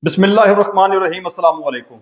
बिस्मिल्लाहिर्रहमानिर्रहीम। अस्सलाम वालेकुम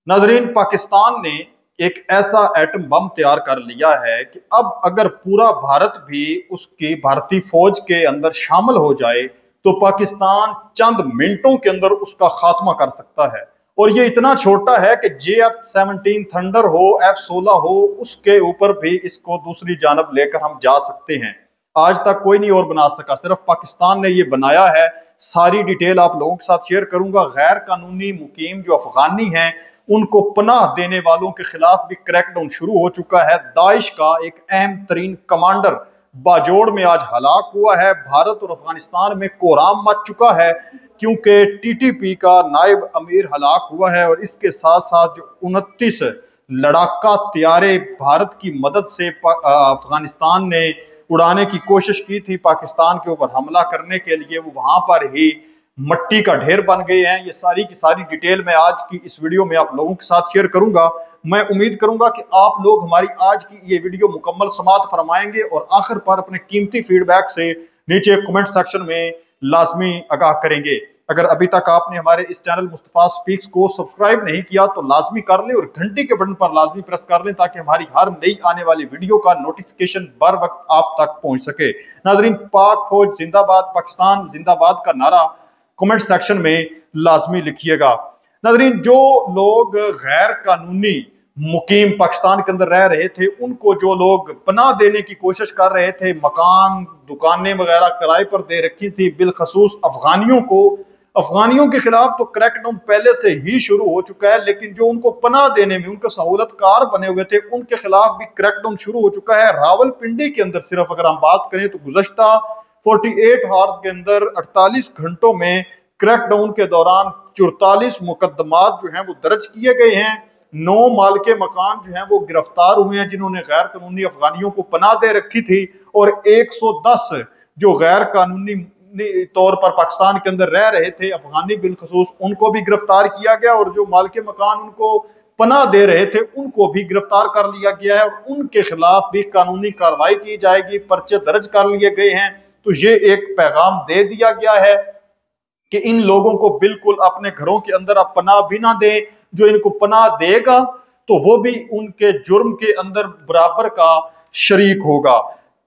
नाजरीन, पाकिस्तान ने एक ऐसा एटम बम तैयार कर लिया है कि अब अगर पूरा भारत भी उसकी भारतीय फौज के अंदर शामिल हो जाए तो पाकिस्तान चंद मिनटों के अंदर उसका खात्मा कर सकता है। और ये इतना छोटा है कि JF-17 थंडर हो, F-16 हो, उसके ऊपर भी इसको दूसरी जानब लेकर हम जा सकते हैं। आज तक कोई नहीं और बना सका, सिर्फ पाकिस्तान ने ये बनाया है। सारी डिटेल आप लोगों के साथ शेयर करूंगा। गैर कानूनी मुकीम जो अफगानी हैं उनको पनाह देने वालों के खिलाफ भी क्रैकडाउन शुरू हो चुका है। दाइश का एक अहम तरीन कमांडर बाजोड़ में आज हलाक हुआ है। भारत और अफगानिस्तान में कोहराम मच चुका है क्योंकि TTP का नायब अमीर हलाक हुआ है। और इसके साथ साथ जो 29 लड़ाका तैयारे भारत की मदद से अफगानिस्तान ने उड़ाने की कोशिश की थी पाकिस्तान के ऊपर हमला करने के लिए, वो वहां पर ही मट्टी का ढेर बन गए हैं। ये सारी की सारी डिटेल मैं आज की इस वीडियो में आप लोगों के साथ शेयर करूंगा। मैं उम्मीद करूंगा कि आप लोग हमारी आज की ये वीडियो मुकम्मल समाअत फरमाएंगे और आखिर पर अपने कीमती फीडबैक से नीचे कमेंट सेक्शन में लाजमी आगाह करेंगे। अगर अभी तक आपने हमारे इस चैनल मुस्तफा स्पीक्स को सब्सक्राइब नहीं किया तो लाजमी कर लें और घंटी के बटन पर लाजमी प्रेस कर लें ताकि हमारी हर नई आने वाली वीडियो का नोटिफिकेशन बर वक्त आप तक पहुंच सके। नाजरीन, पाक फौज जिंदाबाद, पाकिस्तान जिंदाबाद का नारा कमेंट सेक्शन में लाजमी लिखिएगा। नाजरीन, जो लोग गैर कानूनी मुकीम पाकिस्तान के अंदर रह रहे थे, उनको जो लोग पनाह देने की कोशिश कर रहे थे, मकान दुकानें वगैरह किराए पर दे रखी थी, बिलखसूस अफगानियों के खिलाफ तो क्रैकडाउन पहले से ही शुरू हो चुका है। लेकिन जो उनको पनाह देने में उनके सहूलतकार बने हुए थे उनके खिलाफ भी क्रैकडाउन शुरू हो चुका है। रावलपिंडी के अंदर सिर्फ अगर हम बात करें तो गुज़श्ता 48 हार्स के अंदर 48 घंटों में क्रैकडाउन के दौरान 44 मुकदमात जो हैं वो दर्ज किए गए हैं। 9 मालिके मकान जो हैं वो गिरफ्तार हुए हैं जिन्होंने गैर कानूनी अफगानियों को पनाह दे रखी थी। और 110 जो गैर कानूनी तौर पर पाकिस्तान के अंदर रह रहे थे अफगानी बिलखसूस, उनको भी गिरफ्तार किया गया। और जो मालिके मकान उनको पनाह दे रहे थे उनको भी गिरफ्तार कर लिया गया है और उनके खिलाफ भी कानूनी कार्रवाई की जाएगी, पर्चे दर्ज कर लिए गए हैं। तो ये एक पैगाम दे दिया गया है कि इन लोगों को बिल्कुल अपने घरों के अंदर आप पनाह भी ना दें। जो इनको पनाह देगा तो वो भी उनके जुर्म के अंदर बराबर का शरीक होगा।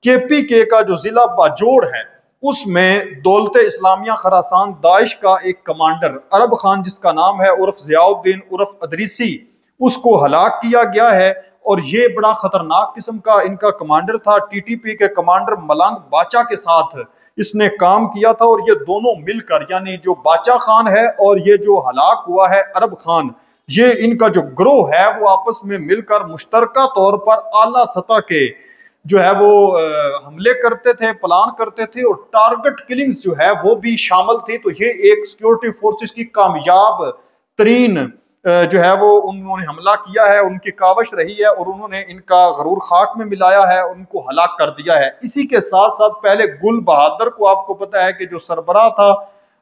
KPK का जो जिला बाजोड़ है उसमें दौलत इस्लामिया खरासान दाइश का एक कमांडर अरब खान, जिसका नाम है उर्फ ज़ियाउद्दीन उर्फ अदरीसी, उसको हलाक किया गया है। और ये बड़ा खतरनाक किस्म का इनका कमांडर था। TTP के कमांडर मलंग बाचा के साथ इसने काम किया था और ये दोनों मिलकर, यानी जो बाचा खान है और ये जो हलाक हुआ है अरब खान, ये इनका जो ग्रोह है वो आपस में मिलकर मुश्तरका तौर पर आला सतह के जो है वो हमले करते थे, प्लान करते थे और टारगेट किलिंग्स जो है वो भी शामिल थी। तो ये एक सिक्योरिटी फोर्सेस की कामयाब तरीन जो है वो उन्होंने हमला किया है, उनकी कावश रही है और उन्होंने इनका गरूर खाक में मिलाया है, उनको हलाक कर दिया है। इसी के साथ साथ पहले गुल बहादुर को, आपको पता है कि जो सरबराह था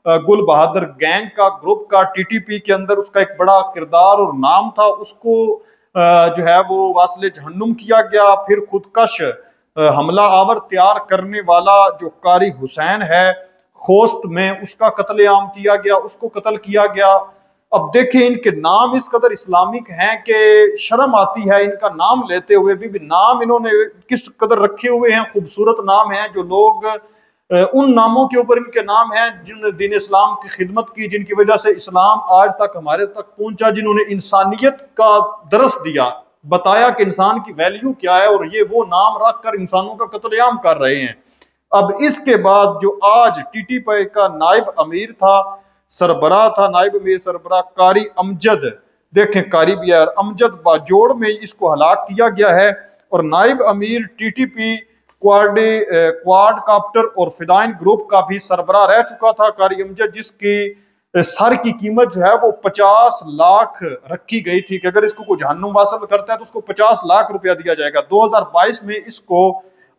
गुल बहादुर गैंग का, ग्रुप का, TTP के अंदर उसका एक बड़ा किरदार और नाम था, उसको जो है वो वासले जहन्नुम किया गया। फिर खुदकश हमला आवर तैयार करने वाला जो कारी हुसैन है खोस्त में, उसका कत्लेआम किया गया, उसको कत्ल किया गया। अब देखें, इनके नाम इस कदर इस्लामिक हैं कि शर्म आती है इनका नाम लेते हुए भी नाम इन्होंने किस कदर रखे हुए हैं, खूबसूरत नाम हैं। जो लोग उन नामों के ऊपर इनके नाम हैं जिन्होंने दीन इस्लाम की खिदमत की, जिनकी वजह से इस्लाम आज तक हमारे तक पहुंचा, जिन्होंने इंसानियत का दरस दिया, बताया कि इंसान की वैल्यू क्या है, और ये वो नाम रख कर इंसानों का कत्लेआम कर रहे हैं। अब इसके बाद जो आज TTP का नायब अमीर था, सरबराह था, नायब अमीर सरबराह कारी अमजद, देखें कारी भी है, अमजद बाजोड़ में इसको हलाक किया गया है। और नायब अमीर TTP क्वाड काप्टर और फिदाइन ग्रुप का भी सरबराह रह चुका था कारी अमजद, जिसकी सर की कीमत जो है वो 50 लाख रखी गई थी कि अगर इसको कोई जहन्नुम वासल करता है तो उसको 50 लाख रुपया दिया जाएगा। 2022 में इसको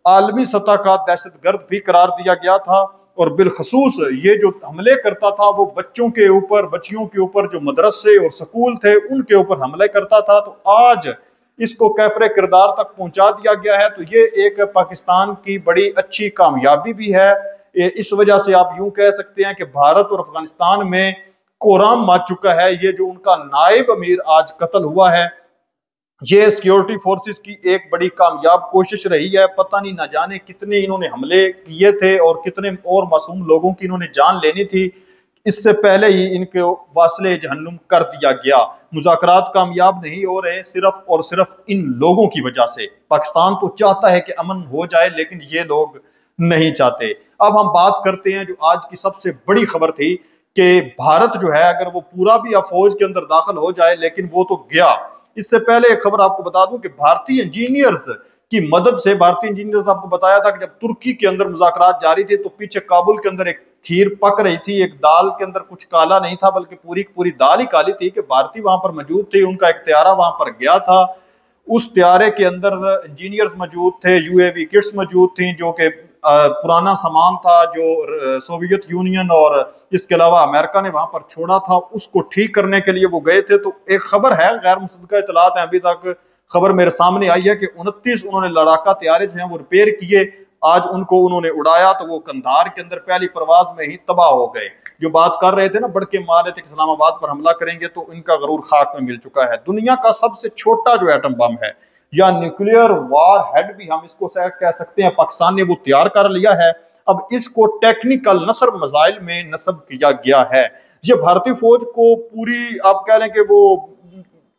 आलमी सतह का दहशतगर्द भी करार दिया गया था। और बिलखसूस ये जो हमले करता था वो बच्चों के ऊपर, बच्चियों के ऊपर, जो मदरसे और स्कूल थे उनके ऊपर हमले करता था। तो आज इसको कैफरे किरदार तक पहुंचा दिया गया है। तो ये एक पाकिस्तान की बड़ी अच्छी कामयाबी भी है। इस वजह से आप यूं कह सकते हैं कि भारत और अफगानिस्तान में कोहराम मच चुका है। ये जो उनका नायब अमीर आज कत्ल हुआ है, ये सिक्योरिटी फोर्सेस की एक बड़ी कामयाब कोशिश रही है। पता नहीं ना जाने कितने इन्होंने हमले किए थे और कितने और मासूम लोगों की इन्होंने जान लेनी थी, इससे पहले ही इनके वासले जहन्नुम कर दिया गया। मुज़ाकरात कामयाब नहीं हो रहे सिर्फ और सिर्फ इन लोगों की वजह से। पाकिस्तान तो चाहता है कि अमन हो जाए, लेकिन ये लोग नहीं चाहते। अब हम बात करते हैं जो आज की सबसे बड़ी खबर थी कि भारत जो है अगर वो पूरा भी फौज के अंदर दाखिल हो जाए, लेकिन वो तो गया। इससे पहले एक खबर आपको बता दूं कि भारतीय इंजीनियर्स की मदद से, भारतीय इंजीनियर्स आपको बताया था कि जब तुर्की के अंदर मुज़ाकरात जारी थे तो पीछे काबुल के अंदर एक खीर पक रही थी, एक दाल के अंदर कुछ काला नहीं था बल्कि पूरी की पूरी दाल ही काली थी, कि भारतीय वहां पर मौजूद थे, उनका एक त्यारा वहां पर गया था। उस त्यारे के अंदर इंजीनियर्स मौजूद थे, यूएवी किट्स मौजूद थी, जो कि पुराना सामान था जो सोवियत यूनियन और इसके अलावा अमेरिका ने वहां पर छोड़ा था, उसको ठीक करने के लिए वो गए थे। तो एक खबर है, गैर मुसद्दक़ा इत्तलात है, अभी तक खबर मेरे सामने आई है कि 29 उन्होंने लड़ाका तैयारे जो हैं वो रिपेयर किए, आज उनको उन्होंने उड़ाया तो वो कंधार के अंदर पहली परवाज में ही तबाह हो गए। जो बात कर रहे थे ना, बढ़ के मार रहे थे कि इस्लामाबाद पर हमला करेंगे, तो इनका गरूर खाक में मिल चुका है। दुनिया का सबसे छोटा जो एटम बम है या न्यूक्लियर वार हेड भी हम इसको कह सकते हैं, पाकिस्तान ने वो तैयार कर लिया है। अब इसको टेक्निकल नसर मजाइल में नस्ब किया गया है। ये भारतीय फौज को पूरी, आप कह रहे हैं कि वो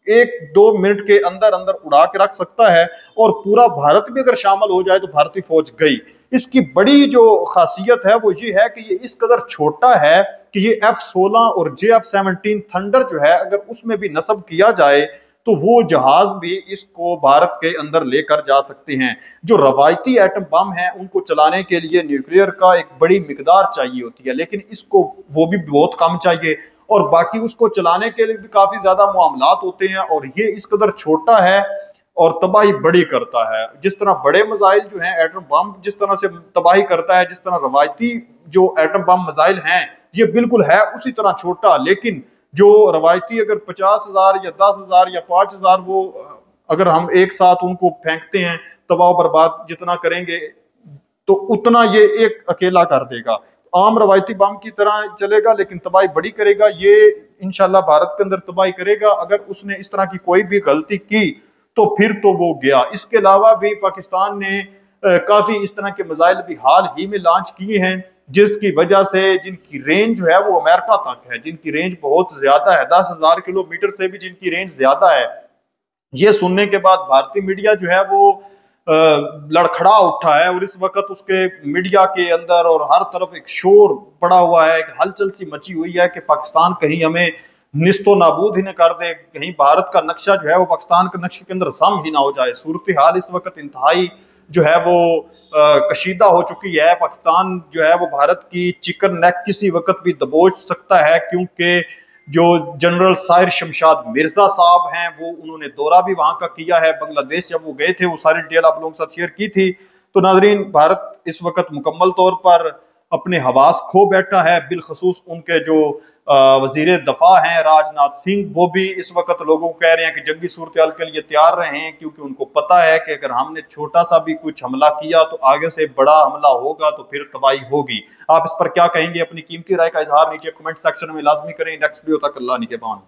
1-2 मिनट के अंदर अंदर उड़ा के रख सकता है, और पूरा भारत भी अगर शामिल हो जाए तो भारतीय फौज गई। इसकी बड़ी जो खासियत है वो ये है कि ये इस कदर छोटा है कि ये F-16 और JF-17 थंडर जो है अगर उसमें भी नस्ब किया जाए तो वो जहाज भी इसको भारत के अंदर लेकर जा सकते हैं। जो रवायती एटम बम है उनको चलाने के लिए न्यूक्लियर का एक बड़ी मिकदार चाहिए होती है, लेकिन इसको वो भी बहुत कम चाहिए, और बाकी उसको चलाने के लिए भी काफी ज्यादा मामलात होते हैं, और ये इस कदर छोटा है और तबाही बड़ी करता है। जिस तरह बड़े मिसाइल जो हैं एटम बम जिस तरह से तबाही करता है, जिस तरह रवायती जो एटम बम मिसाइल हैं ये बिल्कुल है उसी तरह छोटा। लेकिन जो रवायती अगर 50,000 या 10,000 या 5,000 वो अगर हम एक साथ उनको फेंकते हैं, तबाह बर्बाद जितना करेंगे तो उतना ये एक अकेला कर देगा। आम रवायती बम की तरह चलेगा लेकिन तबाही बड़ी करेगा। ये इंशाल्लाह भारत के अंदर तबाही करेगा। अगर उसने इस तरह की कोई भी गलती की तो फिर तो वो गया। इसके अलावा भी पाकिस्तान ने काफी इस तरह के मिसाइल भी हाल ही में लॉन्च किए हैं, जिसकी वजह से जिनकी रेंज जो है वो अमेरिका तक है, जिनकी रेंज बहुत ज्यादा है, 10,000 किलोमीटर से भी जिनकी रेंज ज्यादा है। ये सुनने के बाद भारतीय मीडिया जो है वो लड़खड़ा उठा है, और इस वक्त उसके मीडिया के अंदर और हर तरफ एक शोर पड़ा हुआ है, एक हलचल सी मची हुई है कि पाकिस्तान कहीं हमें निस्तो नाबूद ही न कर दे, कहीं भारत का नक्शा जो है वो पाकिस्तान के नक्शे के अंदर सम ही ना हो जाए। सूरत हाल इस वक्त इंतहाई जो है वो कशीदा हो चुकी है। पाकिस्तान जो है वो भारत की चिकन नेक किसी वक्त भी दबोच सकता है, क्योंकि जो जनरल साहिर शमशाद मिर्जा साहब हैं वो उन्होंने दौरा भी वहां का किया है। बांग्लादेश जब वो गए थे वो सारी डिटेल आप लोगों के साथ शेयर की थी। तो नाजरीन, भारत इस वक्त मुकम्मल तौर पर अपने हवास खो बैठा है। बिलखसूस उनके जो वजीर दफा हैं राजनाथ सिंह, वो भी इस वक्त लोगों को कह रहे हैं कि जंगी सूरत हाल के लिए तैयार रहे हैं, क्योंकि उनको पता है कि अगर हमने छोटा सा भी कुछ हमला किया तो आगे से बड़ा हमला होगा, तो फिर तबाही होगी। आप इस पर क्या कहेंगे? अपनी कीमती राय का इजहार नीचे कमेंट सेक्शन में लाजमी करें। नेक्स्ट वीडियो तक अल्लाह निगहबान।